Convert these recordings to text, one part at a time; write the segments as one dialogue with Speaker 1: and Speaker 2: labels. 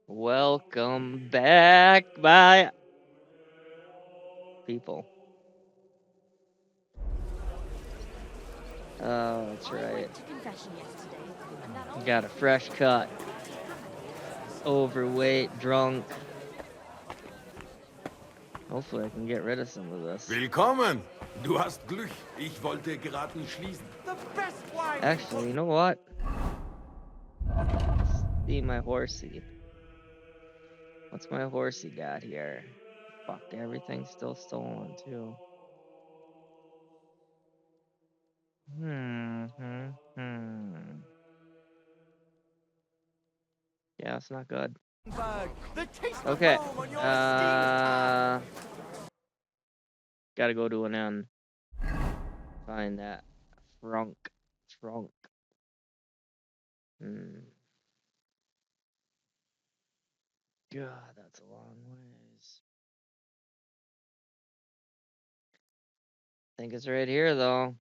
Speaker 1: Welcome back, my people. Oh, that's right. Got a fresh cut. Overweight, drunk. Hopefully I can get rid of some of this.
Speaker 2: Willkommen! Du hast Glück. Ich wollte gerade nicht schließen.
Speaker 1: Actually, you know what? Let's see my horsey. What's my horsey got here? Fuck, everything's still stolen too. Yeah, it's not good. Okay. Gotta go to an inn. Find that trunk. God, that's a long ways. I think it's right here though.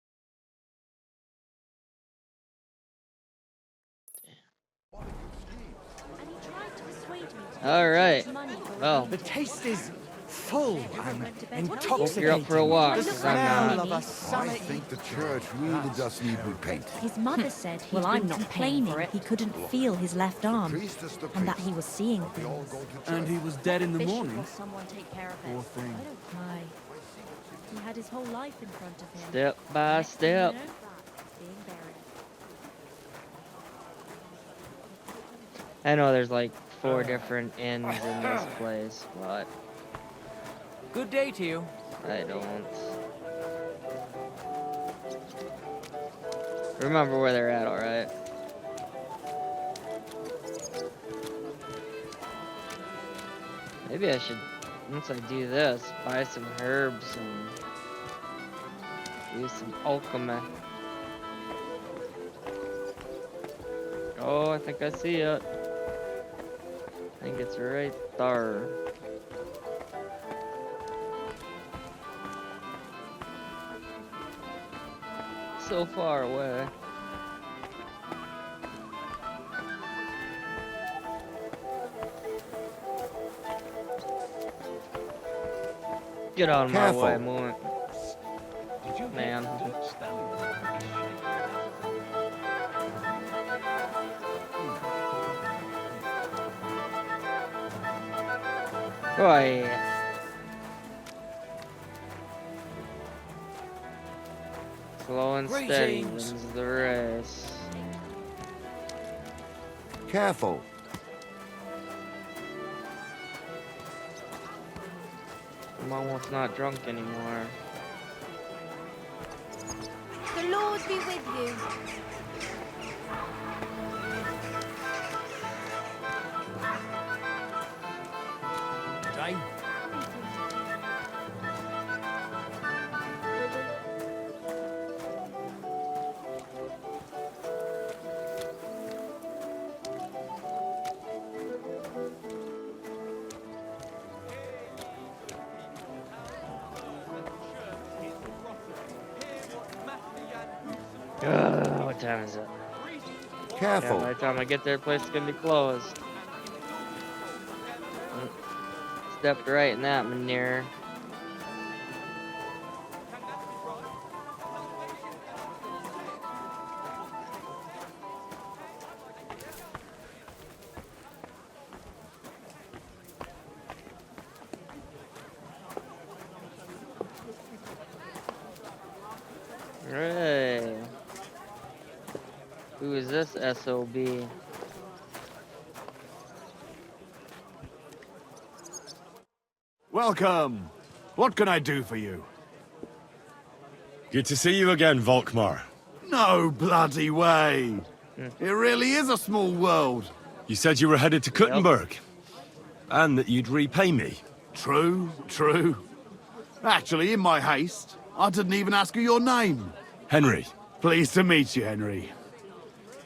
Speaker 1: All right. Well,
Speaker 3: the taste is full and
Speaker 1: hope you're up for a walk. I'm not.
Speaker 4: I think the church really does need repaint.
Speaker 5: His mother said he'd been complaining he couldn't feel his left arm, and that he was seeing things.
Speaker 3: And he was dead in the morning.
Speaker 5: Someone take care of
Speaker 3: Poor
Speaker 5: it.
Speaker 3: thing.
Speaker 5: Aye. He had his whole life in front of him.
Speaker 1: Step by
Speaker 5: Next thing you
Speaker 1: step.
Speaker 5: know, being buried.
Speaker 1: I know there's like 4 different inns in this place, but
Speaker 3: Good day to you.
Speaker 1: I don't remember where they're at, alright? Maybe I should, once I do this, buy some herbs and do some alchemy. Oh, I think I see it. I think it's right there. So far away. Get out of my
Speaker 4: Careful.
Speaker 1: way, moment. Man. Boy. Slow and steady
Speaker 3: Greetings.
Speaker 1: wins the race.
Speaker 4: Careful.
Speaker 1: I'm almost not drunk anymore.
Speaker 6: The Lord be with you.
Speaker 3: Dame.
Speaker 1: What time is it? Yeah,
Speaker 4: Careful.
Speaker 1: by the time I get there, the place is gonna be closed. Stepped right in that manure. Hey. Who is this SOB?
Speaker 7: Welcome. What can I do for you?
Speaker 2: Good to see you again, Volkmar.
Speaker 7: No bloody way. It really is a small world.
Speaker 2: You said you were headed to Kuttenberg. And that you'd repay me.
Speaker 7: True, true. Actually, in my haste, I didn't even ask you your name.
Speaker 2: Henry.
Speaker 7: Pleased to meet you, Henry.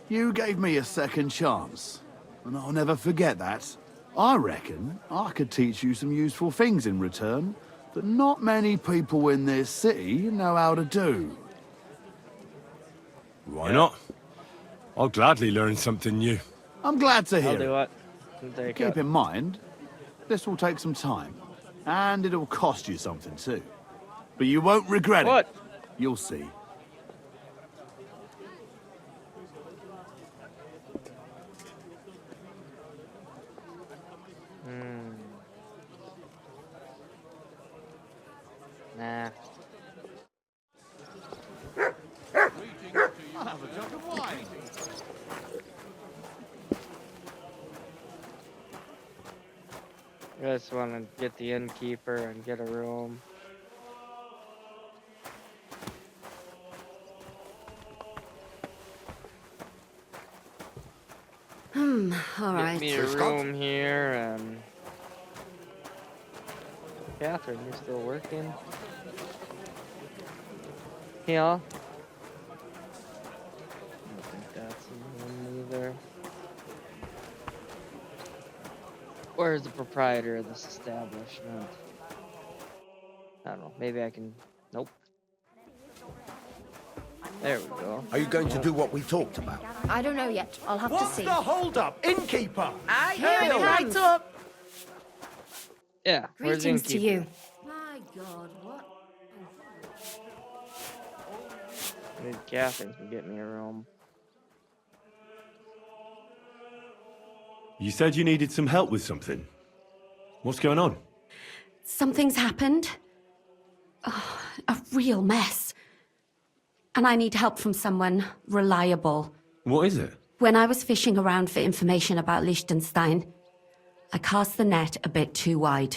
Speaker 7: You gave me a second chance, and I'll never forget that. I reckon I could teach you some useful things in return that not many people in this city know how to do.
Speaker 2: Why not? I'll gladly learn something new.
Speaker 7: I'm glad to
Speaker 1: I'll
Speaker 7: hear
Speaker 1: do
Speaker 7: it.
Speaker 1: it. Take
Speaker 7: Keep
Speaker 1: up.
Speaker 7: in mind, this will take some time, and it'll cost you something too. But you won't regret it.
Speaker 1: What?
Speaker 7: You'll see.
Speaker 1: Nah.
Speaker 7: I'll have a jug of wine.
Speaker 1: I just want to get the innkeeper and get a room.
Speaker 8: All
Speaker 1: Get
Speaker 8: right.
Speaker 1: me a room here and... Catherine, you still working? Yeah. I don't think that's in one either. Where's the proprietor of this establishment? I don't know. Maybe I can... Nope. There we go.
Speaker 9: Are you going to do what we talked about?
Speaker 6: I don't know yet. I'll have to see.
Speaker 3: hold-up, innkeeper?
Speaker 6: Here it comes.
Speaker 3: up.
Speaker 1: Yeah. Where's the
Speaker 6: Greetings to
Speaker 1: innkeeper?
Speaker 6: you.
Speaker 8: My God, what?
Speaker 1: Maybe Catherine can get me a room.
Speaker 2: You said you needed some help with something. What's going on?
Speaker 8: Something's happened. Oh, a real mess. And I need help from someone reliable.
Speaker 2: What is it?
Speaker 8: When I was fishing around for information about Liechtenstein, I cast the net a bit too wide.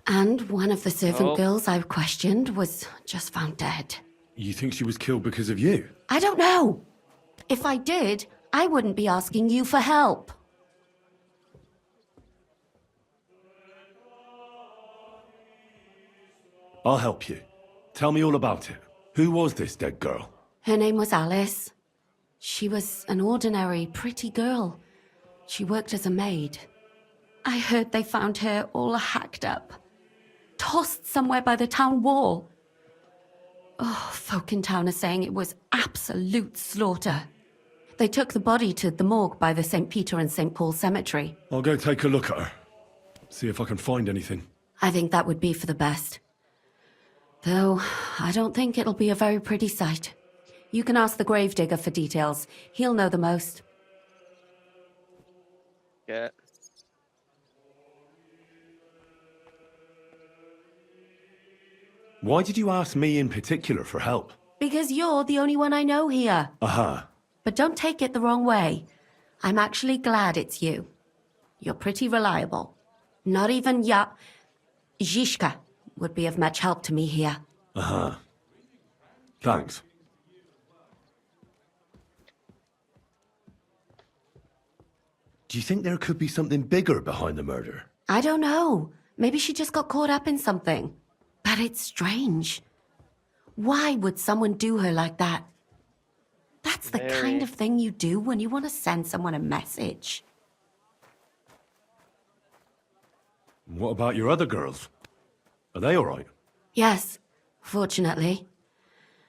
Speaker 8: And one of the servant girls I questioned was just found dead.
Speaker 2: You think she was killed because of you?
Speaker 8: I don't know. If I did, I wouldn't be asking you for help.
Speaker 2: I'll help you. Tell me all about it. Who was this dead girl?
Speaker 8: Her name was Alice. She was an ordinary, pretty girl. She worked as a maid. I heard they found her all hacked up, tossed somewhere by the town wall. Oh, folk in town are saying it was absolute slaughter. They took the body to the morgue by the St. Peter and St. Paul cemetery.
Speaker 2: I'll go take a look at her. See if I can find anything.
Speaker 8: I think that would be for the best. Though, I don't think it'll be a very pretty sight. You can ask the gravedigger for details. He'll know the most.
Speaker 1: Yeah.
Speaker 2: Why did you ask me in particular for help?
Speaker 8: Because you're the only one I know here.
Speaker 2: Aha.
Speaker 8: But don't take it the wrong way. I'm actually glad it's you. You're pretty reliable. Not even Zhishka would be of much help to me here.
Speaker 2: Aha. Thanks. Do you think there could be something bigger behind the murder?
Speaker 8: I don't know. Maybe she just got caught up in something. But it's strange. Why would someone do her like that? That's the kind of thing you do when you want to send someone a message.
Speaker 2: What about your other girls? Are they all right?
Speaker 8: Yes, fortunately.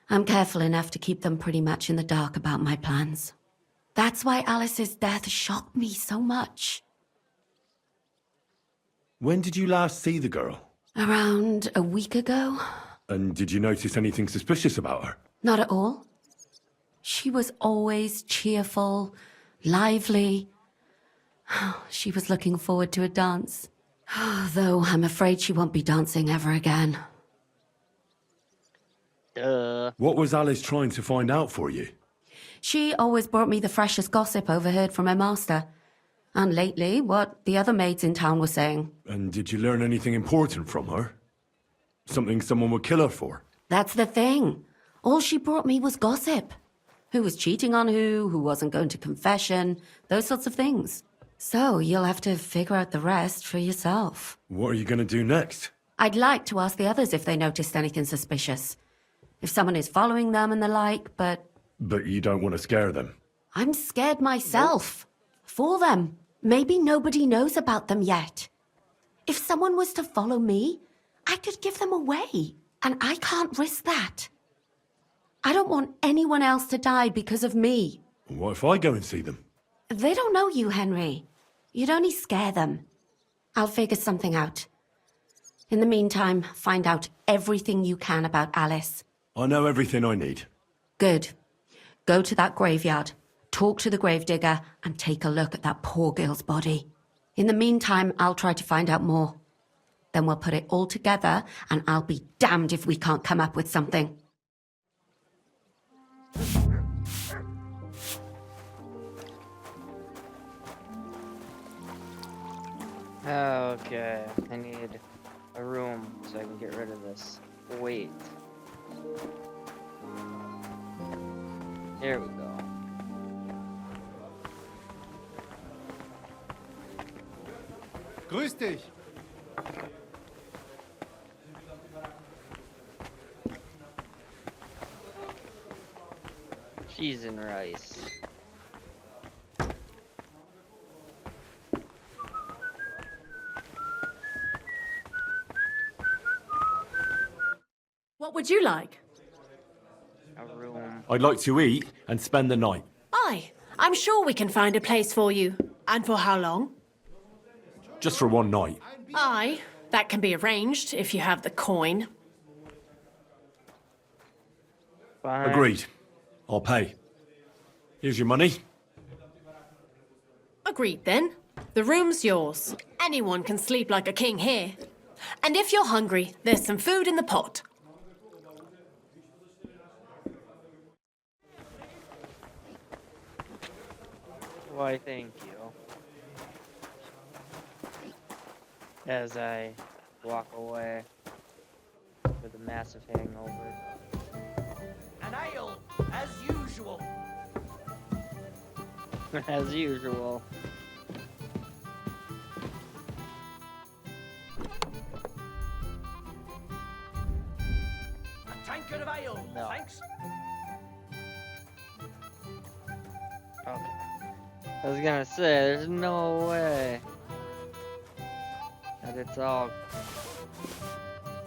Speaker 8: I'm careful enough to keep them pretty much in the dark about my plans. That's why Alice's death shocked me so much.
Speaker 2: When did you last see the girl?
Speaker 8: Around a week ago?
Speaker 2: And did you notice anything suspicious about her?
Speaker 8: Not at all. She was always cheerful, lively. She was looking forward to a dance. Though I'm afraid she won't be dancing ever again.
Speaker 2: What was Alice trying to find out for you?
Speaker 8: She always brought me the freshest gossip overheard from her master. And lately, what the other maids in town were saying.
Speaker 2: And did you learn anything important from her? Something someone would kill her for?
Speaker 8: That's the thing. All she brought me was gossip. Who was cheating on who wasn't going to confession, those sorts of things. So you'll have to figure out the rest for yourself.
Speaker 2: What are you going to do next?
Speaker 8: I'd like to ask the others if they noticed anything suspicious. If someone is following them and the like, but...
Speaker 2: But you don't want to scare them.
Speaker 8: I'm scared myself. For them. Maybe nobody knows about them yet. If someone was to follow me, I could give them away. And I can't risk that. I don't want anyone else to die because of me.
Speaker 2: What if I go and see them?
Speaker 8: They don't know you, Henry. You'd only scare them. I'll figure something out. In the meantime, find out everything you can about Alice.
Speaker 2: I know everything I need.
Speaker 8: Good. Go to that graveyard, talk to the gravedigger, and take a look at that poor girl's body. In the meantime, I'll try to find out more. Then we'll put it all together, and I'll be damned if we can't come up with something.
Speaker 1: Okay, I need a room so I can get rid of this weight. There we go.
Speaker 3: Grüß dich.
Speaker 1: Cheese and rice.
Speaker 10: What would you like?
Speaker 1: A room.
Speaker 2: I'd like to eat and spend the night.
Speaker 10: Aye, I'm sure we can find a place for you. And for how long?
Speaker 2: Just for one night.
Speaker 10: Aye, that can be arranged if you have the coin.
Speaker 1: Fine.
Speaker 2: Agreed. I'll pay. Here's your money.
Speaker 10: Agreed then. The room's yours. Anyone can sleep like a king here. And if you're hungry, there's some food in the pot.
Speaker 1: Why, thank you. As I walk away with a massive hangover.
Speaker 3: An ale, as usual.
Speaker 1: As usual.
Speaker 3: A tankard of ale,
Speaker 1: No.
Speaker 3: thanks.
Speaker 1: Okay. I was gonna say, there's no way that it's all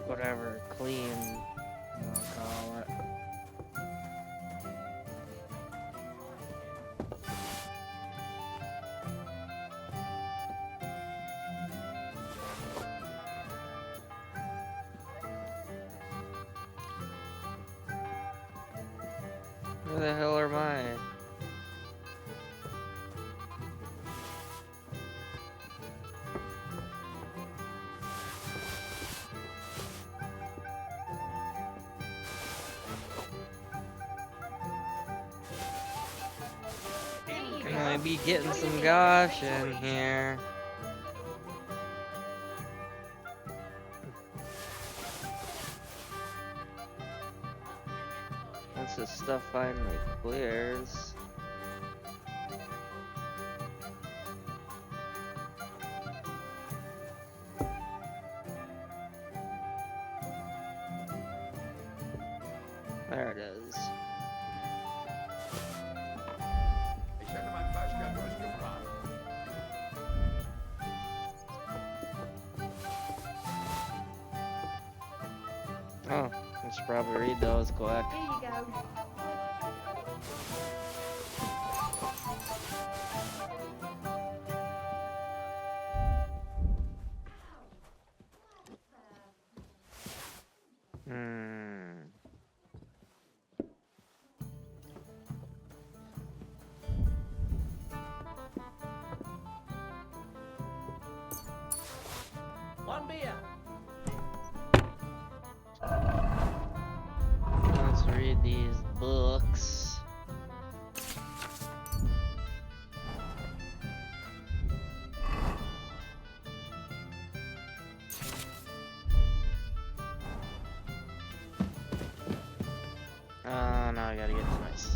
Speaker 1: whatever clean you wanna call it. Where the hell are mine? Gonna be getting some gosh in here. Once this stuff finally clears. There it is.
Speaker 4: Ich hätte mein Falschgeld durchgebracht.
Speaker 1: Oh, I should probably read those quick.
Speaker 6: Here you go.
Speaker 1: Hmm.
Speaker 3: One beer.
Speaker 1: Let's read these books. Now I gotta get to my speed.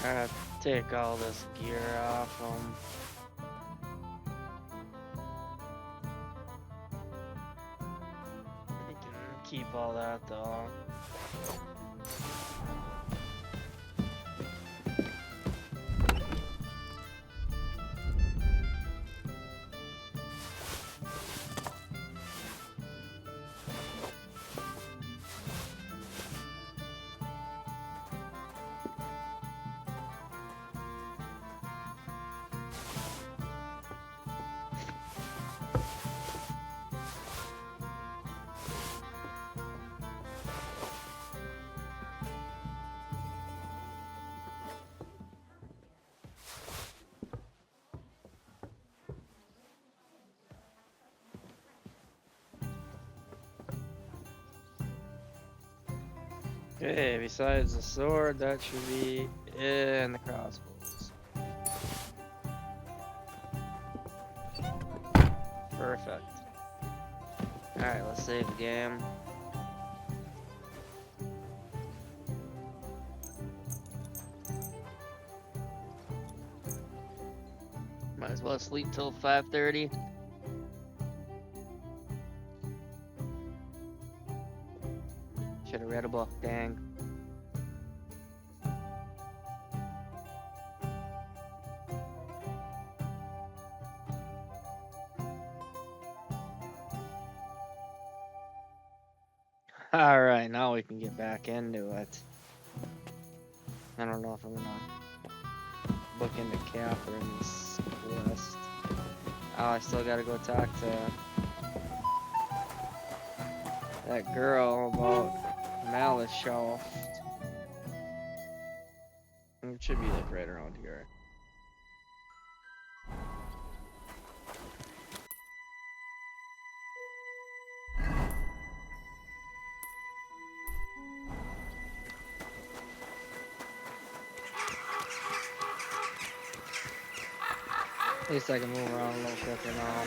Speaker 1: Gotta take all this gear off them. I can keep all that though. Okay, besides the sword, that should be in the crossbows. Perfect. Alright, let's save the game. Might as well sleep till 5:30. Should have read a book, dang. Alright, now we can get back into it. I don't know if I'm gonna book into Catherine's quest. Oh, I still gotta go talk to that girl about Malice Shaft. It should be like right around here. At least I can move around a little quicker now.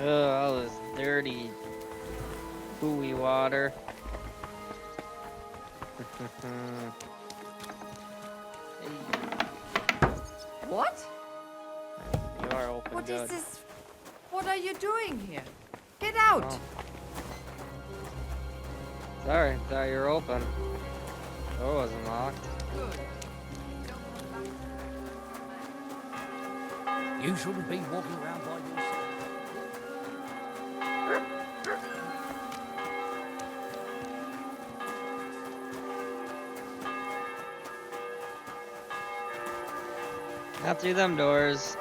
Speaker 1: Ugh, all this dirty, pooey water.
Speaker 11: What?
Speaker 1: You are open.
Speaker 11: What
Speaker 1: good.
Speaker 11: is this? What are you doing here? Get out!
Speaker 1: Oh. Sorry, thought you were open. Door wasn't locked.
Speaker 11: Good.
Speaker 3: You shouldn't be walking around by yourself.
Speaker 1: Not through them doors.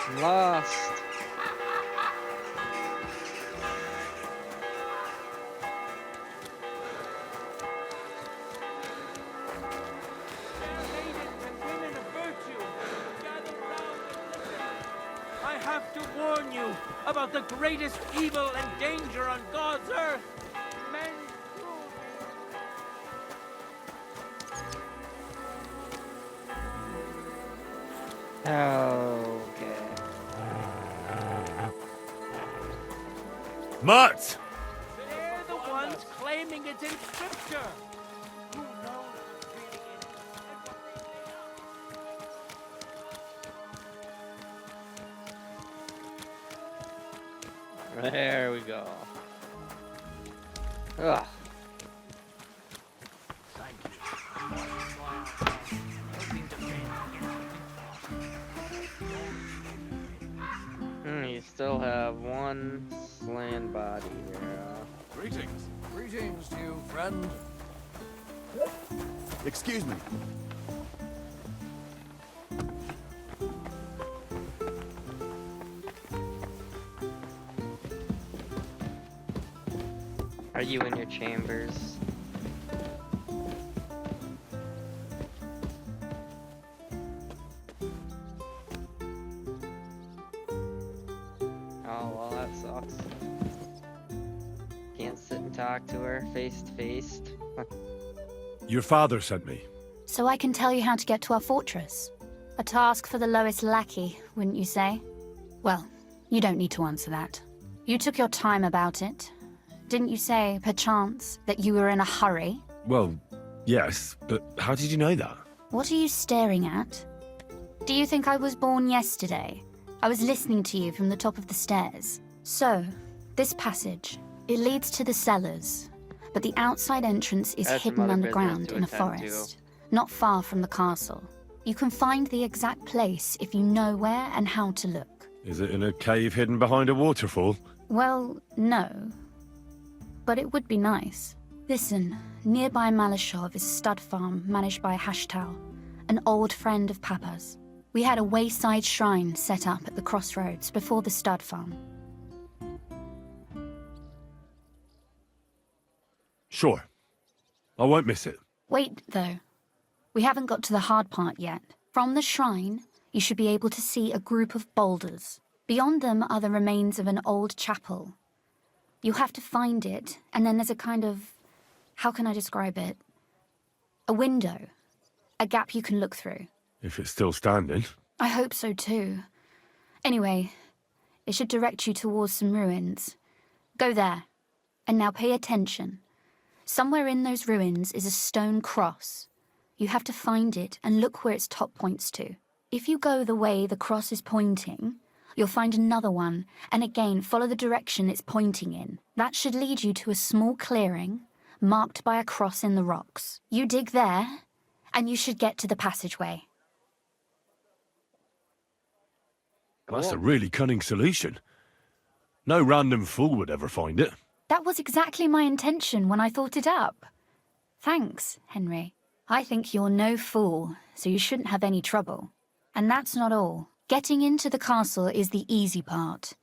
Speaker 1: I'm lost.
Speaker 3: I have to warn you about the greatest evil and danger on God's earth. Men
Speaker 1: Okay.
Speaker 2: Mutt!
Speaker 3: they're the ones claiming it's in Scripture. Who knows what's really in it?
Speaker 1: There we go. Ugh. You still have one slain body here.
Speaker 4: Greetings.
Speaker 3: Greetings to you, friend.
Speaker 7: Excuse me.
Speaker 1: Are you in your chambers? Oh, well, that sucks. Can't sit and talk to her face to face.
Speaker 2: Your father sent me.
Speaker 6: So I can tell you how to get to our fortress. A task for the lowest lackey, wouldn't you say? Well, you don't need to answer that. You took your time about it. Didn't you say, perchance, that you were in a hurry?
Speaker 2: Well, yes, but how did you know that?
Speaker 6: What are you staring at? Do you think I was born yesterday? I was listening to you from the top of the stairs. So, this passage, it leads to the cellars, but the outside entrance is
Speaker 1: That's some
Speaker 6: hidden
Speaker 1: other
Speaker 6: underground
Speaker 1: business
Speaker 6: in a
Speaker 1: to attend to.
Speaker 6: forest, not far from the castle. You can find the exact place if you know where and how to look.
Speaker 2: Is it in a cave hidden behind a waterfall?
Speaker 6: Well, no. But it would be nice. Listen, nearby Malashov is a stud farm managed by Hashtal, an old friend of Papa's. We had a wayside shrine set up at the crossroads before the stud farm.
Speaker 2: Sure. I won't miss it.
Speaker 6: Wait, though. We haven't got to the hard part yet. From the shrine, you should be able to see a group of boulders. Beyond them are the remains of an old chapel. You'll have to find it, and then there's a kind of... how can I describe it? A window. A gap you can look through.
Speaker 2: If it's still standing.
Speaker 6: I hope so too. Anyway, it should direct you towards some ruins. Go there. And now pay attention. Somewhere in those ruins is a stone cross. You have to find it and look where its top points to. If you go the way the cross is pointing, you'll find another one, and again follow the direction it's pointing in. That should lead you to a small clearing, marked by a cross in the rocks. You dig there, and you should get to the passageway.
Speaker 2: That's a really cunning solution. No random fool would ever find it.
Speaker 6: That was exactly my intention when I thought it up. Thanks, Henry. I think you're no fool, so you shouldn't have any trouble. And that's not all. Getting into the castle is the easy part.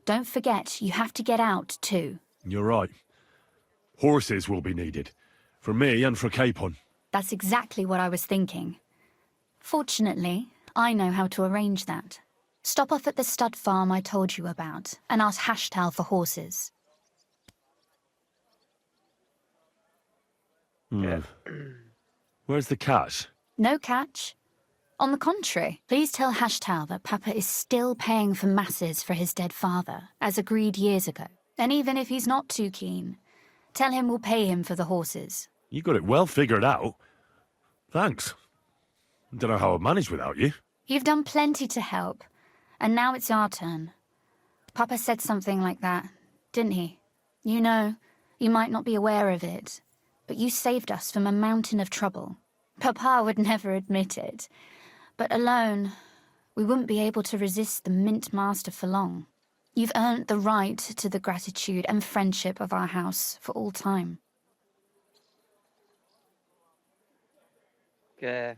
Speaker 6: Don't forget, you have to get out too.
Speaker 2: You're right. Horses will be needed. For me and for Capon.
Speaker 6: That's exactly what I was thinking. Fortunately, I know how to arrange that. Stop off at the stud farm I told you about, and ask Hashtal for horses.
Speaker 2: Where's the catch?
Speaker 6: No catch. On the contrary, please tell Hashtal that Papa is still paying for masses for his dead father, as agreed years ago. And even if he's not too keen, tell him we'll pay him for the horses.
Speaker 2: You got it well figured out. Thanks. Don't know how I'd manage without you.
Speaker 6: You've done plenty to help, and now it's our turn. Papa said something like that, didn't he? You know, you might not be aware of it, but you saved us from a mountain of trouble. Papa would never admit it, but alone, we wouldn't be able to resist the Mint Master for long. You've earned the right to the gratitude and friendship of our house for all time.
Speaker 1: Okay.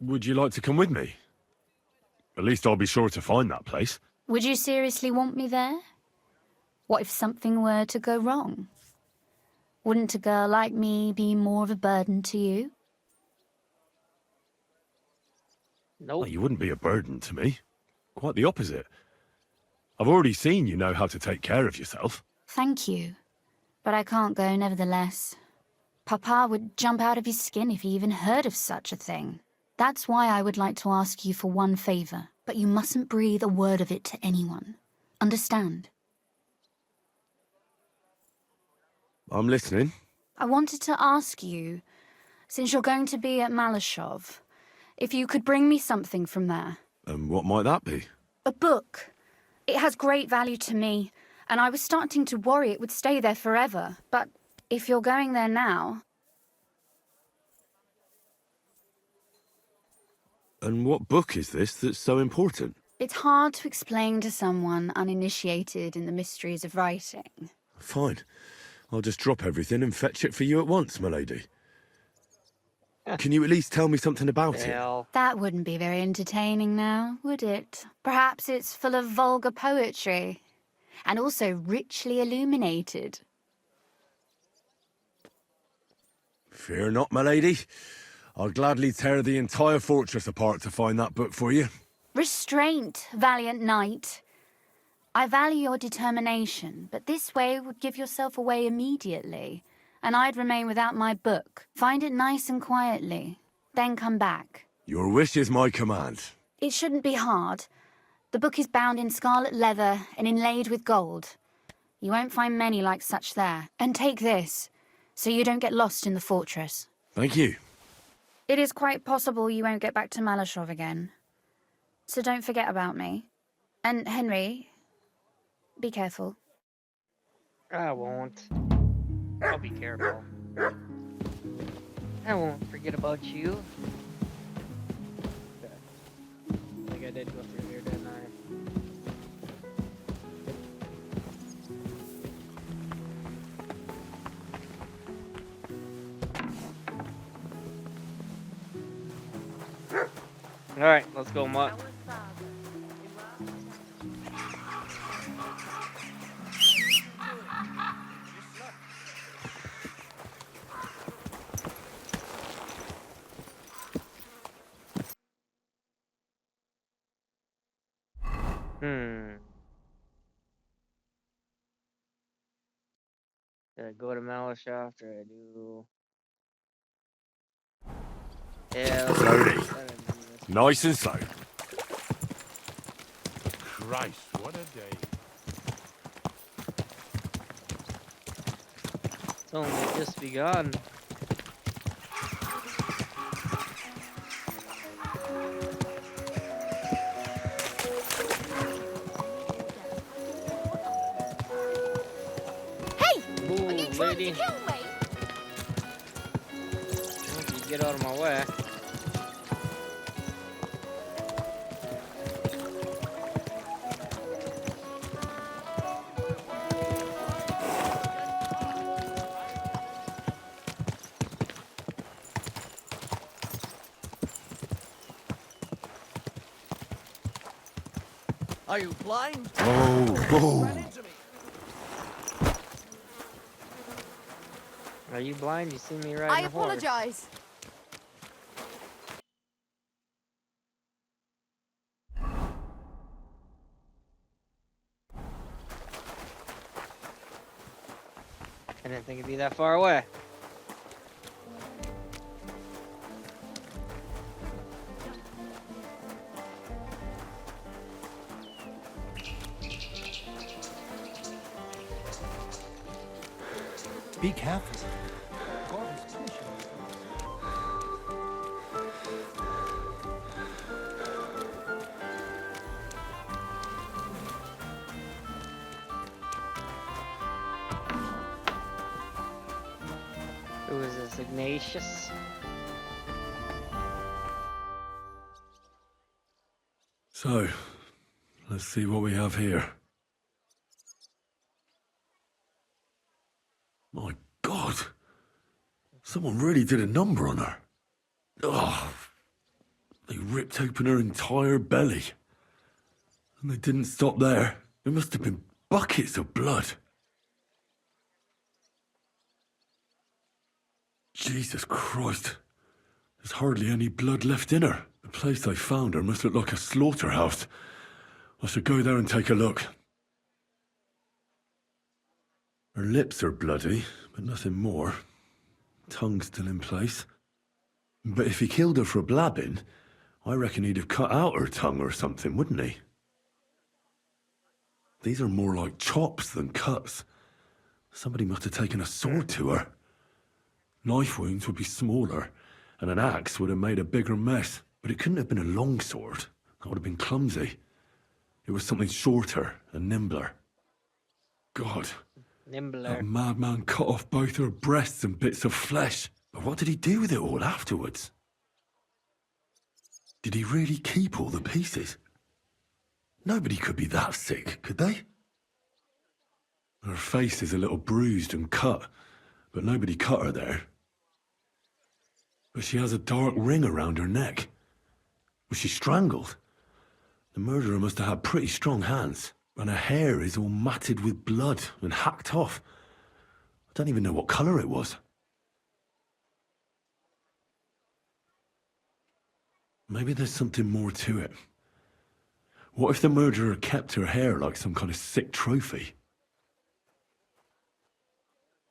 Speaker 2: Would you like to come with me? At least I'll be sure to find that place.
Speaker 6: Would you seriously want me there? What if something were to go wrong? Wouldn't a girl like me be more of a burden to you?
Speaker 1: Nope.
Speaker 2: Well, you wouldn't be a burden to me. Quite the opposite. I've already seen you know how to take care of yourself.
Speaker 6: Thank you. But I can't go nevertheless. Papa would jump out of his skin if he even heard of such a thing. That's why I would like to ask you for one favor, but you mustn't breathe a word of it to anyone. Understand?
Speaker 2: I'm listening.
Speaker 6: I wanted to ask you, since you're going to be at Malashov, if you could bring me something from there.
Speaker 2: And what might that be?
Speaker 6: A book. It has great value to me, and I was starting to worry it would stay there forever. But if you're going there now...
Speaker 2: And what book is this that's so important?
Speaker 6: It's hard to explain to someone uninitiated in the mysteries of writing.
Speaker 2: Fine. I'll just drop everything and fetch it for you at once, my lady. Can you at least tell me something about it?
Speaker 6: That wouldn't be very entertaining now, would it? Perhaps it's full of vulgar poetry, and also richly illuminated.
Speaker 2: Fear not, my lady. I'll gladly tear the entire fortress apart to find that book for you.
Speaker 6: Restraint, valiant knight. I value your determination, but this way would give yourself away immediately, and I'd remain without my book. Find it nice and quietly, then come back.
Speaker 2: Your wish is my command.
Speaker 6: It shouldn't be hard. The book is bound in scarlet leather and inlaid with gold. You won't find many like such there. And take this, so you don't get lost in the fortress.
Speaker 2: Thank you.
Speaker 6: It is quite possible you won't get back to Malashov again. So don't forget about me. And Henry, be careful.
Speaker 1: I won't. I'll be careful. I won't forget about you. Okay. I I did go through here, didn't I? Alright, let's go, Mutt. Did I go to Malachshaft or I do? Yeah.
Speaker 2: Slowly. Nice and slow.
Speaker 4: Christ, what a day.
Speaker 1: It's only just begun. Ooh, lady. Don't you get out of my way.
Speaker 3: Are you blind?
Speaker 2: Oh.
Speaker 1: Are you blind? You see me riding
Speaker 11: I
Speaker 1: a horse.
Speaker 11: apologize.
Speaker 1: I didn't think it'd be that far away.
Speaker 3: Be careful.
Speaker 1: Who is this, Ignatius?
Speaker 2: So, let's see what we have here. My God! Someone really did a number on her. Oh, they ripped open her entire belly. And they didn't stop there. There must have been buckets of blood. Jesus Christ. There's hardly any blood left in her. The place they found her must look like a slaughterhouse. I should go there and take a look. Her lips are bloody, but nothing more. Tongue still in place. But if he killed her for blabbing, I reckon he'd have cut out her tongue or something, wouldn't he? These are more like chops than cuts. Somebody must have taken a sword to her. Knife wounds would be smaller, and an axe would have made a bigger mess. But it couldn't have been a long sword. That would have been clumsy. It was something shorter and nimbler. God.
Speaker 1: Nimbler.
Speaker 2: That madman cut off both her breasts and bits of flesh. But what did he do with it all afterwards? Did he really keep all the pieces? Nobody could be that sick, could they? Her face is a little bruised and cut, but nobody cut her there. But she has a dark ring around her neck. Was she strangled? The murderer must have had pretty strong hands, and her hair is all matted with blood and hacked off. I don't even know what colour it was. Maybe there's something more to it. What if the murderer kept her hair like some kind of sick trophy?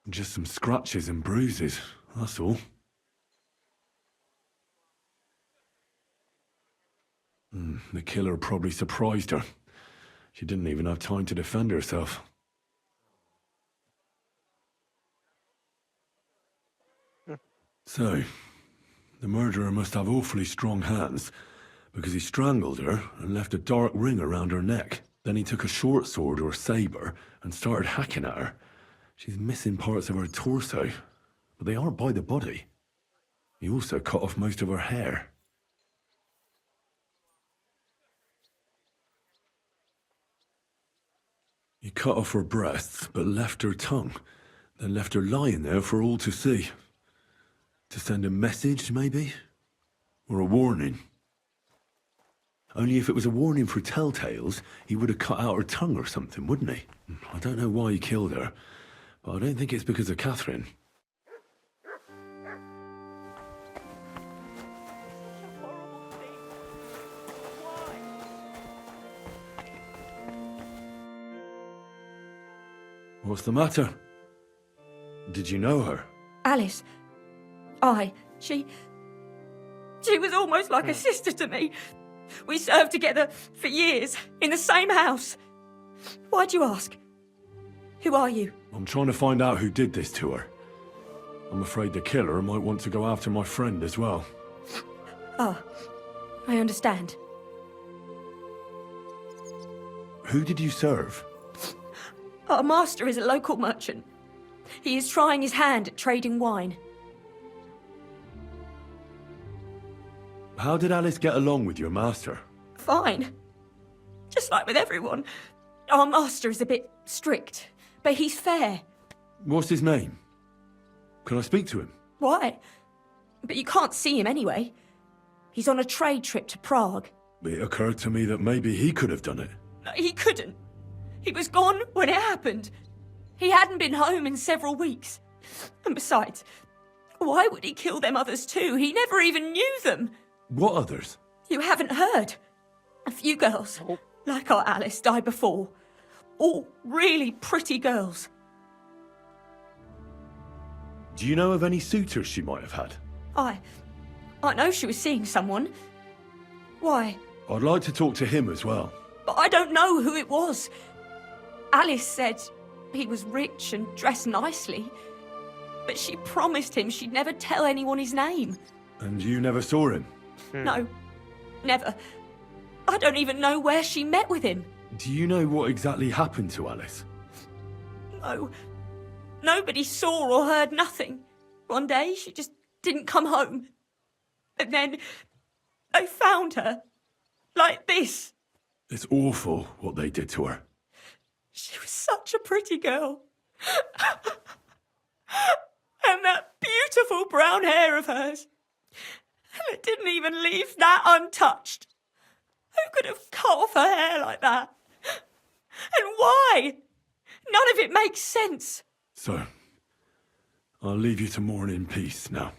Speaker 2: Just some scratches and bruises, that's all. The killer probably surprised her. She didn't even have time to defend herself. So, the murderer must have awfully strong hands, because he strangled her and left a dark ring around her neck. Then he took a short sword or saber and started hacking at her. She's missing parts of her torso, but they aren't by the body. He also cut off most of her hair. He cut off her breasts, but left her tongue. Then left her lying there for all to see. To send a message, maybe? Or a warning? Only if it was a warning for telltales, he would have cut out her tongue or something, wouldn't he? I don't know why he killed her, but I don't think it's because of Catherine. What's the matter? Did you know her?
Speaker 12: Alice. She was almost like a sister to me. We served together for years, in the same house. Why'd you ask? Who are you?
Speaker 2: I'm trying to find out who did this to her. I'm afraid the killer might want to go after my friend as well.
Speaker 12: Ah, I understand.
Speaker 2: Who did you serve?
Speaker 12: Our master is a local merchant. He is trying his hand at trading wine.
Speaker 2: How did Alice get along with your master?
Speaker 12: Fine. Just like with everyone. Our master is a bit strict, but he's fair.
Speaker 2: What's his name? Can I speak to him?
Speaker 12: Why? But you can't see him anyway. He's on a trade trip to Prague.
Speaker 2: It occurred to me that maybe he could have done it.
Speaker 12: He couldn't. He was gone when it happened. He hadn't been home in several weeks. And besides, why would he kill them others too? He never even knew them.
Speaker 2: What others?
Speaker 12: You haven't heard. A few girls, like our Alice, died before. All really pretty girls.
Speaker 2: Do you know of any suitors she might have had?
Speaker 12: I know she was seeing someone. Why?
Speaker 2: I'd like to talk to him as well.
Speaker 12: But I don't know who it was. Alice said he was rich and dressed nicely. But she promised him she'd never tell anyone his name.
Speaker 2: And you never saw him?
Speaker 12: No, never. I don't even know where she met with him.
Speaker 2: Do you know what exactly happened to Alice?
Speaker 12: No. Nobody saw or heard nothing. One day, she just didn't come home. And then they found her. Like this.
Speaker 2: It's awful what they did to her.
Speaker 12: She was such a pretty girl. And that beautiful brown hair of hers. And it didn't even leave that untouched. Who could have cut off her hair like that? And why? None of it makes sense.
Speaker 2: So, I'll leave you to mourn in peace now.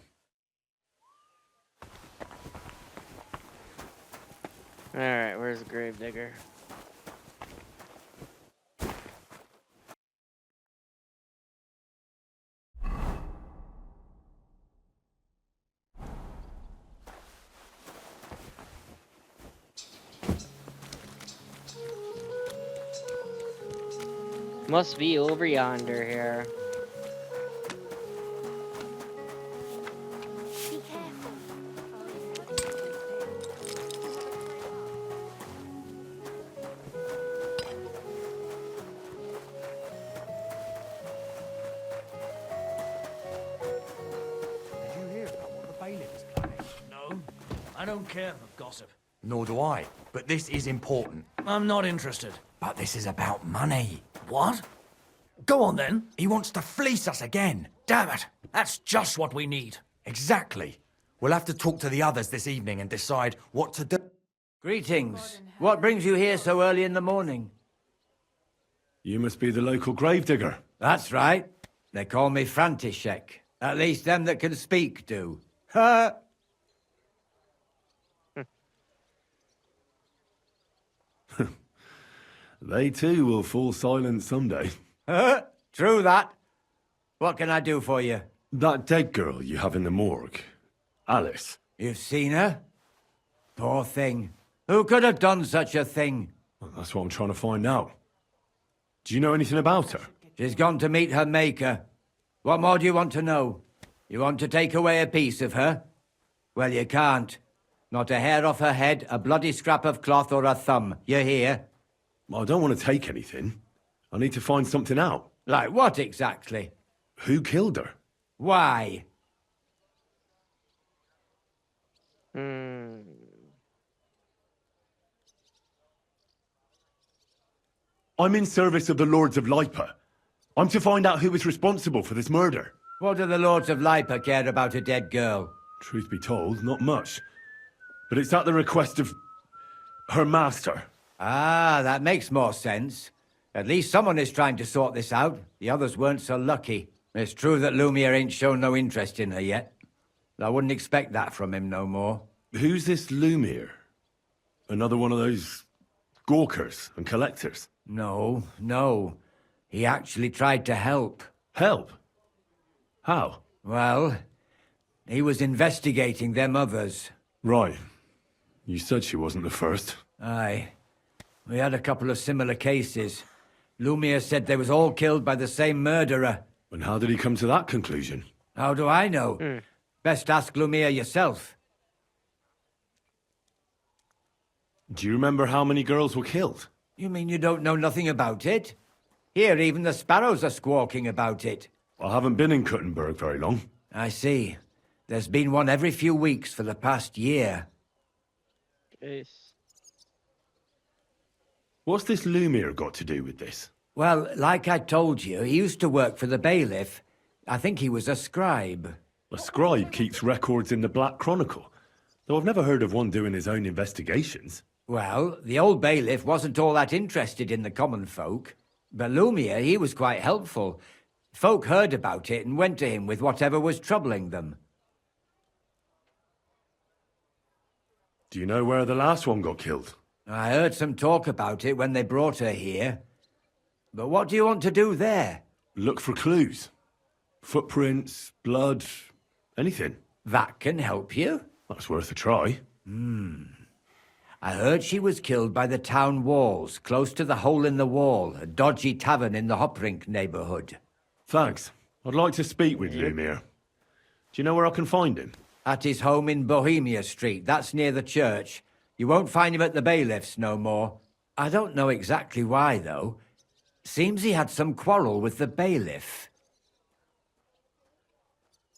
Speaker 1: Alright, where's the gravedigger? Must be over yonder here.
Speaker 3: No, I don't care for gossip.
Speaker 13: Nor do I, but this is important.
Speaker 3: I'm not interested.
Speaker 13: But this is about money.
Speaker 3: What? Go on then.
Speaker 13: He wants to fleece us again.
Speaker 3: Damn it. That's just what we need.
Speaker 13: Exactly. We'll have to talk to the others this evening and decide what to do.
Speaker 14: Greetings. What brings you here so early in the morning?
Speaker 2: You must be the local gravedigger.
Speaker 14: That's right. They call me František. At least them that can speak do. Ha!
Speaker 2: They too will fall silent someday.
Speaker 14: True that. What can I do for you?
Speaker 2: That dead girl you have in the morgue, Alice.
Speaker 14: You've seen her? Poor thing. Who could have done such a thing?
Speaker 2: Well, that's what I'm trying to find out. Do you know anything about her?
Speaker 14: She's gone to meet her maker. What more do you want to know? You want to take away a piece of her? Well, you can't. Not a hair off her head, a bloody scrap of cloth, or a thumb. You hear?
Speaker 2: I don't want to take anything. I need to find something out.
Speaker 14: Like what exactly?
Speaker 2: Who killed her?
Speaker 14: Why?
Speaker 2: I'm in service of the Lords of Lipa. I'm to find out who was responsible for this murder.
Speaker 14: What do the Lords of Lipa care about a dead girl?
Speaker 2: Truth be told, not much. But it's at the request of her master.
Speaker 14: Ah, that makes more sense. At least someone is trying to sort this out. The others weren't so lucky. It's true that Lumiere ain't shown no interest in her yet. I wouldn't expect that from him no more.
Speaker 2: Who's this Lumiere? Another one of those gawkers and collectors?
Speaker 14: No, no. He actually tried to help.
Speaker 2: Help? How?
Speaker 14: Well, he was investigating them others.
Speaker 2: Right. You said she wasn't the first.
Speaker 14: Aye. We had a couple of similar cases. Lumiere said they was all killed by the same murderer.
Speaker 2: And how did he come to that conclusion?
Speaker 14: How do I know? Best ask Lumiere yourself.
Speaker 2: Do you remember how many girls were killed?
Speaker 14: You mean you don't know nothing about it? Here, even the sparrows are squawking about it.
Speaker 2: I haven't been in Kuttenberg very long.
Speaker 14: I see. There's been one every few weeks for the past year.
Speaker 1: Jeez.
Speaker 2: What's this Lumiere got to do with this?
Speaker 14: Well, like I told you, he used to work for the bailiff. I think he was a scribe.
Speaker 2: A scribe keeps records in the Black Chronicle, though I've never heard of one doing his own investigations.
Speaker 14: Well, the old bailiff wasn't all that interested in the common folk. But Lumiere, he was quite helpful. Folk heard about it and went to him with whatever was troubling them.
Speaker 2: Do you know where the last one got killed?
Speaker 14: I heard some talk about it when they brought her here. But what do you want to do there?
Speaker 2: Look for clues. Footprints, blood, anything.
Speaker 14: That can help you.
Speaker 2: That's worth a try.
Speaker 14: I heard she was killed by the town walls, close to the Hole in the Wall, a dodgy tavern in the Hoprink neighborhood.
Speaker 2: Thanks. I'd like to speak with Lumiere. Do you know where I can find him?
Speaker 14: At his home in Bohemia Street, that's near the church. You won't find him at the bailiff's no more. I don't know exactly why, though. Seems he had some quarrel with the bailiff.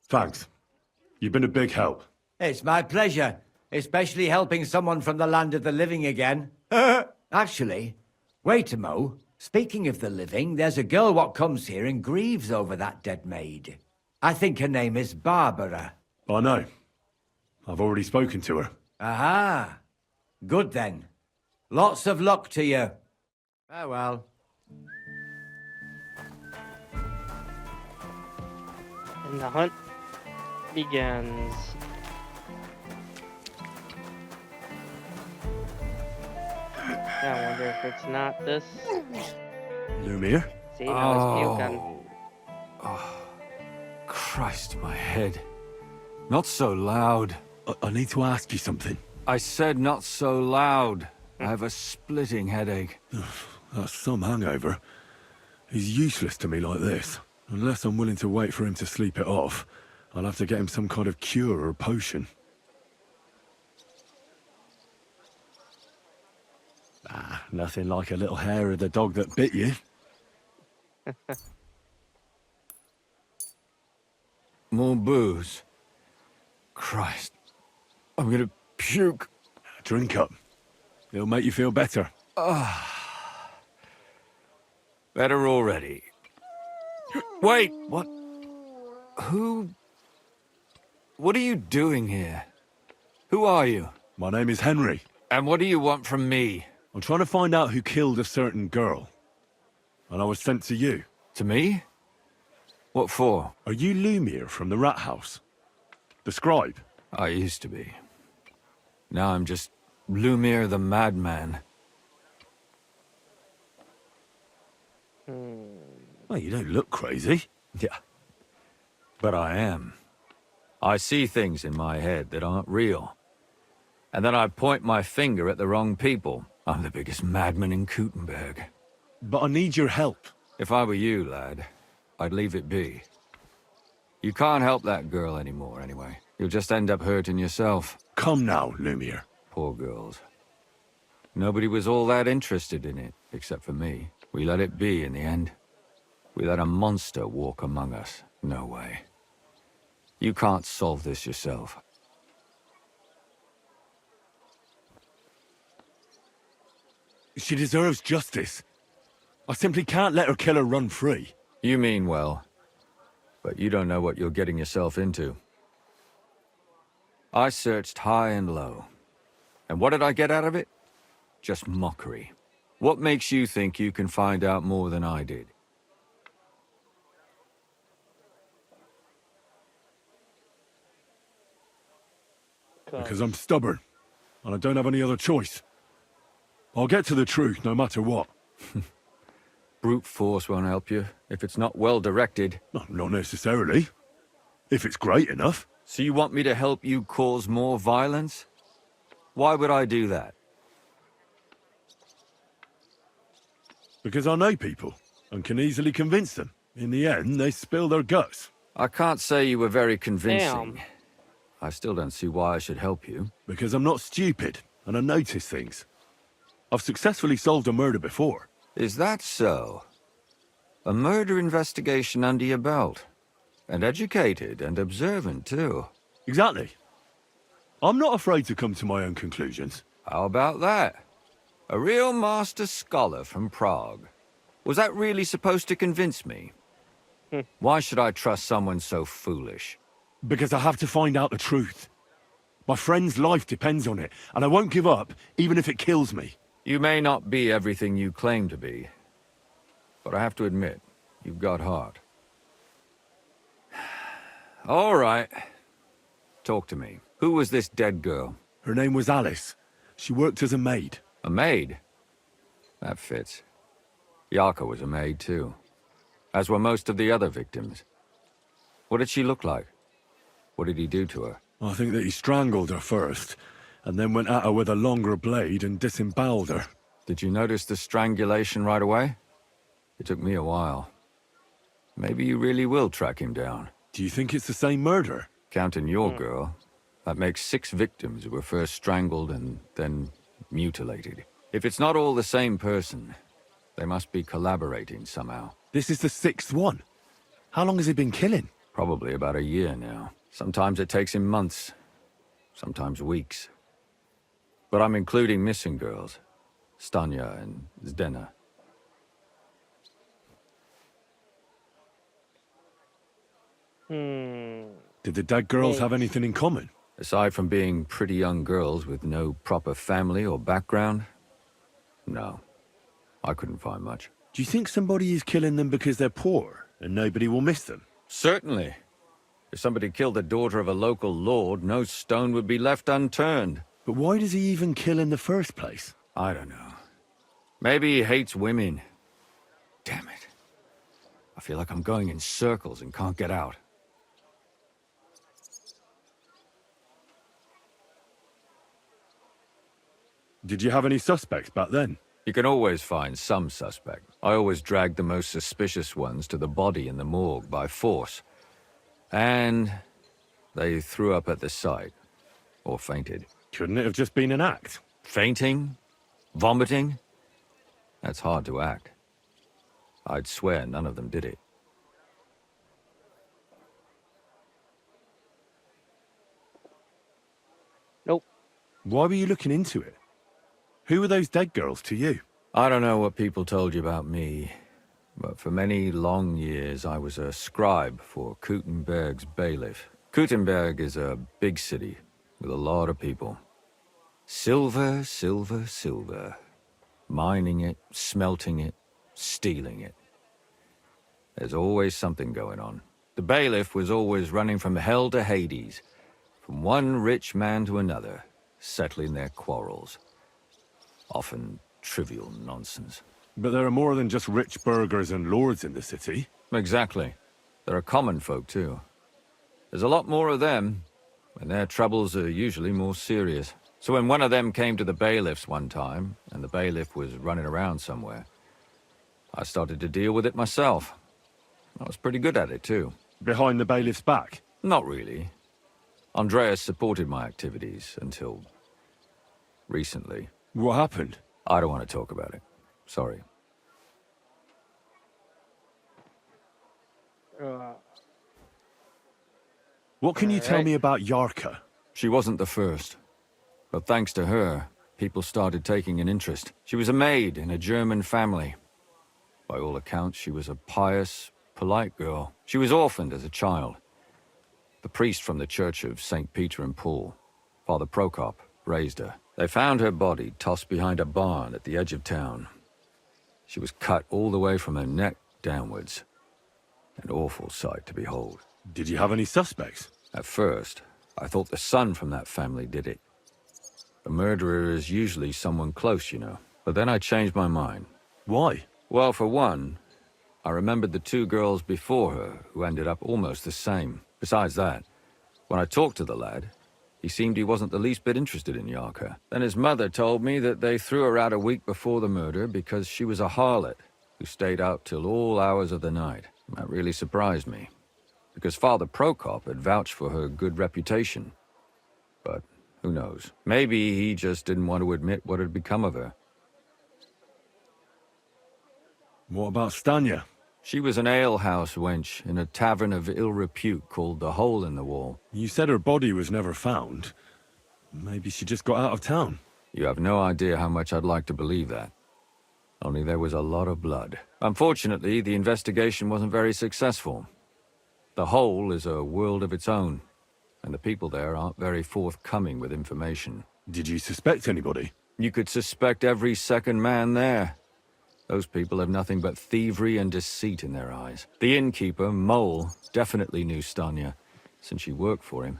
Speaker 2: Thanks. You've been a big help.
Speaker 14: It's my pleasure, especially helping someone from the land of the living again. Actually, wait a mo. Speaking of the living, there's a girl what comes here and grieves over that dead maid. I think her name is Barbara.
Speaker 2: I know. I've already spoken to her.
Speaker 14: Aha. Good then. Lots of luck to you. Farewell.
Speaker 1: And the hunt begins. I wonder if it's not this.
Speaker 2: Lumiere?
Speaker 1: See, now he's puking.
Speaker 15: Oh, Christ, my head. Not so loud.
Speaker 2: I need to ask you something.
Speaker 15: I said not so loud. I have a splitting headache.
Speaker 2: That's some hangover. He's useless to me like this. Unless I'm willing to wait for him to sleep it off, I'll have to get him some kind of cure or potion. Ah, nothing like a little hair of the dog that bit you.
Speaker 15: More booze. Christ. I'm gonna puke.
Speaker 2: Drink up. It'll make you feel better.
Speaker 15: Better already. Wait, what? Who? What are you doing here? Who are you?
Speaker 2: My name is Henry.
Speaker 15: And what do you want from me?
Speaker 2: I'm trying to find out who killed a certain girl. And I was sent to you.
Speaker 15: To me? What for?
Speaker 2: Are you Lumiere from the Rat House? The scribe?
Speaker 15: I used to be. Now I'm just Lumiere the Madman.
Speaker 2: Well, you don't look crazy.
Speaker 15: Yeah. But I am. I see things in my head that aren't real. And then I point my finger at the wrong people. I'm the biggest madman in Kuttenberg.
Speaker 2: But I need your help.
Speaker 15: If I were you, lad, I'd leave it be. You can't help that girl anymore, anyway. You'll just end up hurting yourself.
Speaker 2: Come now, Lumiere.
Speaker 15: Poor girls. Nobody was all that interested in it, except for me. We let it be in the end. We let a monster walk among us. No way. You can't solve this yourself.
Speaker 2: She deserves justice. I simply can't let her killer run free.
Speaker 15: You mean well, but you don't know what you're getting yourself into. I searched high and low. And what did I get out of it? Just mockery. What makes you think you can find out more than I did?
Speaker 2: Because I'm stubborn, and I don't have any other choice. I'll get to the truth no matter what.
Speaker 15: Brute force won't help you if it's not well directed.
Speaker 2: No, not necessarily. If it's great enough.
Speaker 15: So you want me to help you cause more violence? Why would I do that?
Speaker 2: Because I know people, and can easily convince them. In the end, they spill their guts.
Speaker 15: I can't say you were very convincing. Damn. I still don't see why I should help you.
Speaker 2: Because I'm not stupid, and I notice things. I've successfully solved a murder before.
Speaker 15: Is that so? A murder investigation under your belt. And educated and observant, too.
Speaker 2: Exactly. I'm not afraid to come to my own conclusions.
Speaker 15: How about that? A real master scholar from Prague. Was that really supposed to convince me? Why should I trust someone so foolish?
Speaker 2: Because I have to find out the truth. My friend's life depends on it, and I won't give up, even if it kills me.
Speaker 15: You may not be everything you claim to be, but I have to admit, you've got heart. All right. Talk to me. Who was this dead girl?
Speaker 2: Her name was Alice. She worked as a maid.
Speaker 15: A maid? That fits. Yarka was a maid, too. As were most of the other victims. What did she look like? What did he do to her?
Speaker 2: I think that he strangled her first, and then went at her with a longer blade and disemboweled her.
Speaker 15: Did you notice the strangulation right away? It took me a while. Maybe you really will track him down.
Speaker 2: Do you think it's the same murder?
Speaker 15: Counting your girl, that makes 6 victims who were first strangled and then mutilated. If it's not all the same person, they must be collaborating somehow.
Speaker 2: This is the 6th one. How long has he been killing?
Speaker 15: Probably about a year now. Sometimes it takes him months, sometimes weeks. But I'm including missing girls, Stanya and Zdena.
Speaker 2: Did the dead girls have anything in common?
Speaker 15: Aside from being pretty young girls with no proper family or background, no. I couldn't find much.
Speaker 2: Do you think somebody is killing them because they're poor and nobody will miss them?
Speaker 15: Certainly. If somebody killed the daughter of a local lord, no stone would be left unturned.
Speaker 2: But why does he even kill in the first place?
Speaker 15: I don't know. Maybe he hates women. Damn it. I feel like I'm going in circles and can't get out.
Speaker 2: Did you have any suspects back then?
Speaker 15: You can always find some suspect. I always dragged the most suspicious ones to the body in the morgue by force. And they threw up at the sight. Or fainted.
Speaker 2: Couldn't it have just been an act?
Speaker 15: Fainting? Vomiting? That's hard to act. I'd swear none of them did it.
Speaker 1: Nope.
Speaker 2: Why were you looking into it? Who were those dead girls to you?
Speaker 15: I don't know what people told you about me, but for many long years I was a scribe for Kuttenberg's bailiff. Kuttenberg is a big city with a lot of people. Silver, silver, silver. Mining it, smelting it, stealing it. There's always something going on. The bailiff was always running from hell to Hades, from one rich man to another, settling their quarrels. Often trivial nonsense.
Speaker 2: But there are more than just rich burghers and lords in the city.
Speaker 15: Exactly. There are common folk, too. There's a lot more of them, and their troubles are usually more serious. So when one of them came to the bailiff's one time, and the bailiff was running around somewhere, I started to deal with it myself. I was pretty good at it, too.
Speaker 2: Behind the bailiff's back?
Speaker 15: Not really. Andreas supported my activities until recently.
Speaker 2: What happened?
Speaker 15: I don't want to talk about it. Sorry.
Speaker 2: What can you tell me about Yarka?
Speaker 15: She wasn't the first. But thanks to her, people started taking an interest. She was a maid in a German family. By all accounts, she was a pious, polite girl. She was orphaned as a child. The priest from the church of St. Peter and Paul, Father Prokop, raised her. They found her body tossed behind a barn at the edge of town. She was cut all the way from her neck downwards. An awful sight to behold.
Speaker 2: Did you have any suspects?
Speaker 15: At first, I thought the son from that family did it. The murderer is usually someone close, you know. But then I changed my mind.
Speaker 2: Why?
Speaker 15: Well, for one, I remembered the two girls before her who ended up almost the same. Besides that, when I talked to the lad, he seemed he wasn't the least bit interested in Yarka. Then his mother told me that they threw her out a week before the murder because she was a harlot who stayed out till all hours of the night. That really surprised me, because Father Prokop had vouched for her good reputation. But who knows? Maybe he just didn't want to admit what had become of her.
Speaker 2: What about Stanya?
Speaker 15: She was an alehouse wench in a tavern of ill repute called the Hole in the Wall.
Speaker 2: You said her body was never found. Maybe she just got out of town.
Speaker 15: You have no idea how much I'd like to believe that. Only there was a lot of blood. Unfortunately, the investigation wasn't very successful. The Hole is a world of its own, and the people there aren't very forthcoming with information.
Speaker 2: Did you suspect anybody?
Speaker 15: You could suspect every second man there. Those people have nothing but thievery and deceit in their eyes. The innkeeper, Mole, definitely knew Stanya, since she worked for him.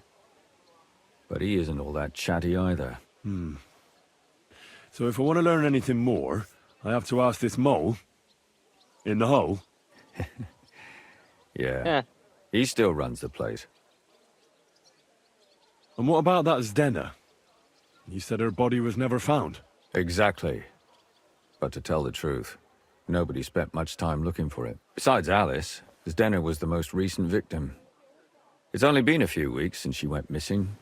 Speaker 15: But he isn't all that chatty either.
Speaker 2: So if I want to learn anything more, I have to ask this Mole? In the hole?
Speaker 15: Yeah. He still runs the place.
Speaker 2: And what about that Zdena? You said her body was never found.
Speaker 15: Exactly. But to tell the truth, nobody spent much time looking for it. Besides Alice, Zdena was the most recent victim. It's only been a few weeks since she went missing,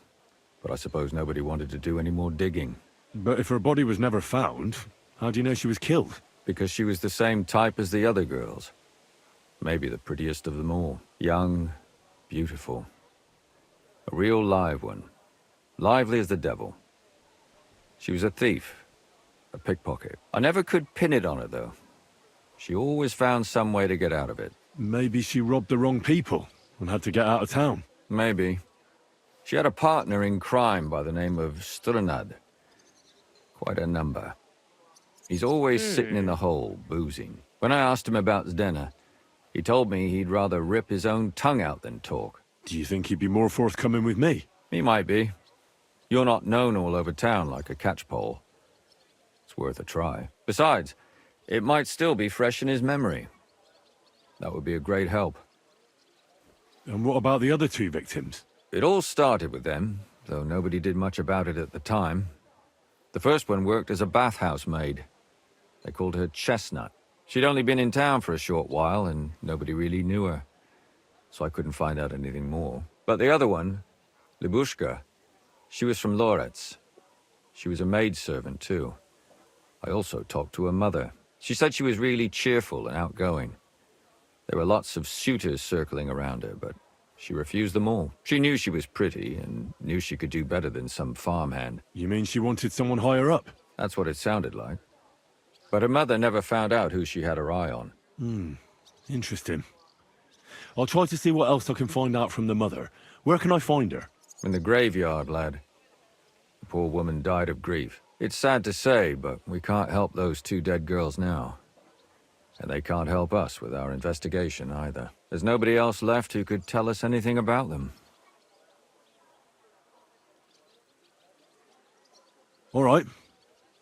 Speaker 15: but I suppose nobody wanted to do any more digging.
Speaker 2: But if her body was never found, how do you know she was killed?
Speaker 15: Because she was the same type as the other girls. Maybe the prettiest of them all. Young, beautiful. A real live one. Lively as the devil. She was a thief. A pickpocket. I never could pin it on her, though. She always found some way to get out of it.
Speaker 2: Maybe she robbed the wrong people and had to get out of town.
Speaker 15: Maybe. She had a partner in crime by the name of Strunad. Quite a number. He's always sitting in the hole, boozing. When I asked him about Zdena, he told me he'd rather rip his own tongue out than talk.
Speaker 2: Do you think he'd be more forthcoming with me?
Speaker 15: He might be. You're not known all over town like a catchpole. It's worth a try. Besides, it might still be fresh in his memory. That would be a great help.
Speaker 2: And what about the other two victims?
Speaker 15: It all started with them, though nobody did much about it at the time. The first one worked as a bathhouse maid. They called her Chestnut. She'd only been in town for a short while, and nobody really knew her. So I couldn't find out anything more. But the other one, Libushka, she was from Loretz. She was a maidservant, too. I also talked to her mother. She said she was really cheerful and outgoing. There were lots of suitors circling around her, but she refused them all. She knew she was pretty and knew she could do better than some farmhand.
Speaker 2: You mean she wanted someone higher up?
Speaker 15: That's what it sounded like. But her mother never found out who she had her eye on.
Speaker 2: Interesting. I'll try to see what else I can find out from the mother. Where can I find her?
Speaker 15: In the graveyard, lad. The poor woman died of grief. It's sad to say, but we can't help those two dead girls now. And they can't help us with our investigation either. There's nobody else left who could tell us anything about them.
Speaker 2: All right.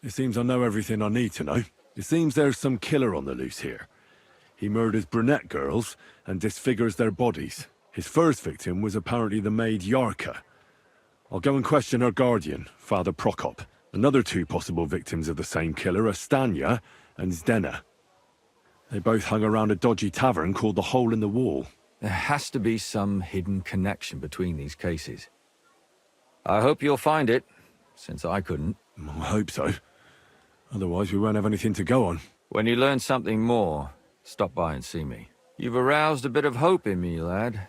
Speaker 2: It seems I know everything I need to know. It seems there's some killer on the loose here. He murders brunette girls and disfigures their bodies. His first victim was apparently the maid Yarka. I'll go and question her guardian, Father Prokop. Another two possible victims of the same killer are Stanya and Zdena. They both hung around a dodgy tavern called the Hole in the Wall.
Speaker 15: There has to be some hidden connection between these cases. I hope you'll find it, since I couldn't.
Speaker 2: I hope so. Otherwise we won't have anything to go on.
Speaker 15: When you learn something more, stop by and see me. You've aroused a bit of hope in me, lad.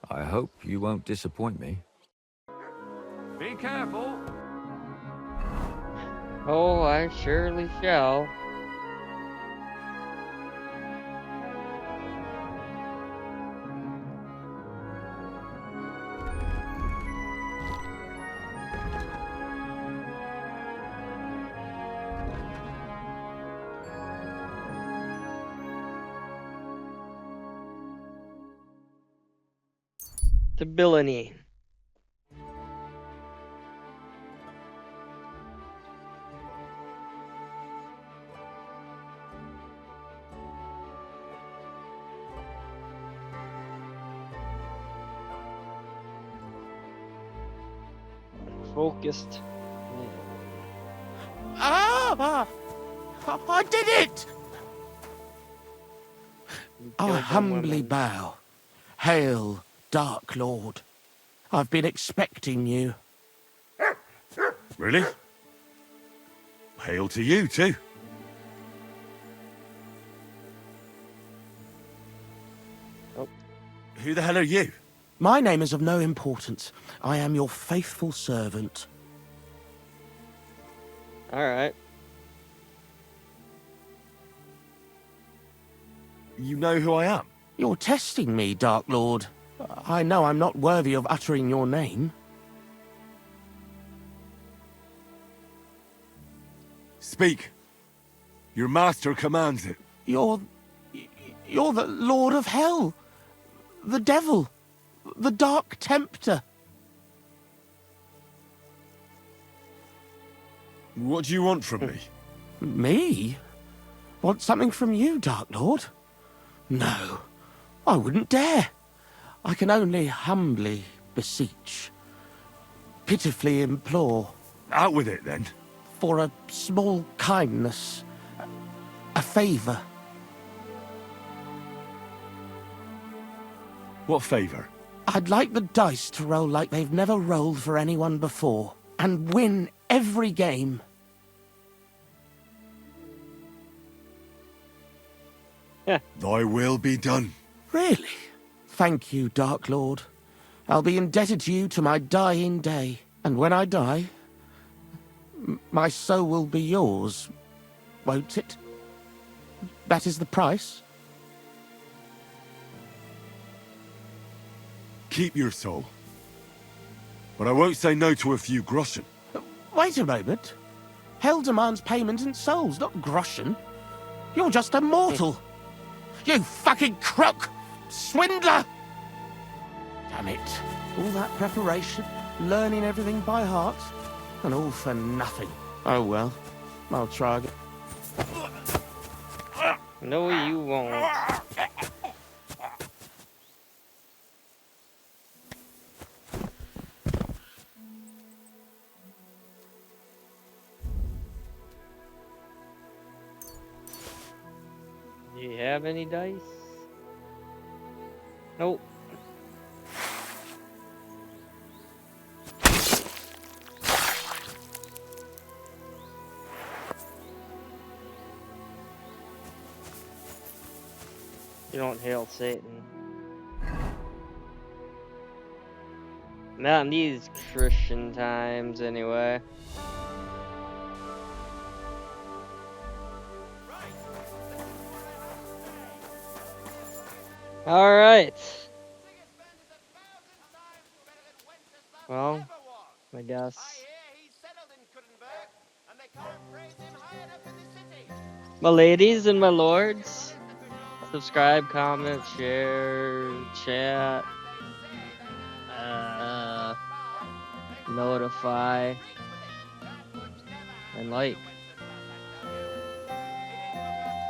Speaker 15: I hope you won't disappoint me.
Speaker 3: Be careful.
Speaker 1: Oh, I surely shall. to Billany. Focused.
Speaker 16: Ah! I did it! I humbly bow. Hail, Dark Lord. I've been expecting you.
Speaker 2: Really? Hail to you, too.
Speaker 1: Oh.
Speaker 2: Who the hell are you?
Speaker 16: My name is of no importance. I am your faithful servant.
Speaker 1: Alright.
Speaker 2: You know who I am?
Speaker 16: You're testing me, Dark Lord. I know I'm not worthy of uttering your name.
Speaker 2: Speak. Your master commands it.
Speaker 16: You're the Lord of Hell. The Devil. The Dark Tempter.
Speaker 2: What do you want from me?
Speaker 16: Me? Want something from you, Dark Lord? No, I wouldn't dare. I can only humbly beseech, pitifully implore.
Speaker 2: Out with it, then.
Speaker 16: For a small kindness, a favour.
Speaker 2: What favour?
Speaker 16: I'd like the dice to roll like they've never rolled for anyone before, and win every game.
Speaker 2: Thy will be done.
Speaker 16: Really? Thank you, Dark Lord. I'll be indebted to you to my dying day. And when I die, my soul will be yours, won't it? That is the price?
Speaker 2: Keep your soul. But I won't say no to a few groschen.
Speaker 16: Wait a moment. Hell demands payment in souls, not groschen. You're just a mortal. You fucking crook! Swindler! Damn it. All that preparation, learning everything by heart, and all for nothing. Oh well, I'll try again.
Speaker 1: No, you won't. Do you have any dice? Nope. You don't hail Satan. Not in these Christian times, anyway. Alright. Well, I guess. My ladies and my lords, subscribe, comment, share, chat, notify, and like.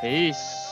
Speaker 1: Peace.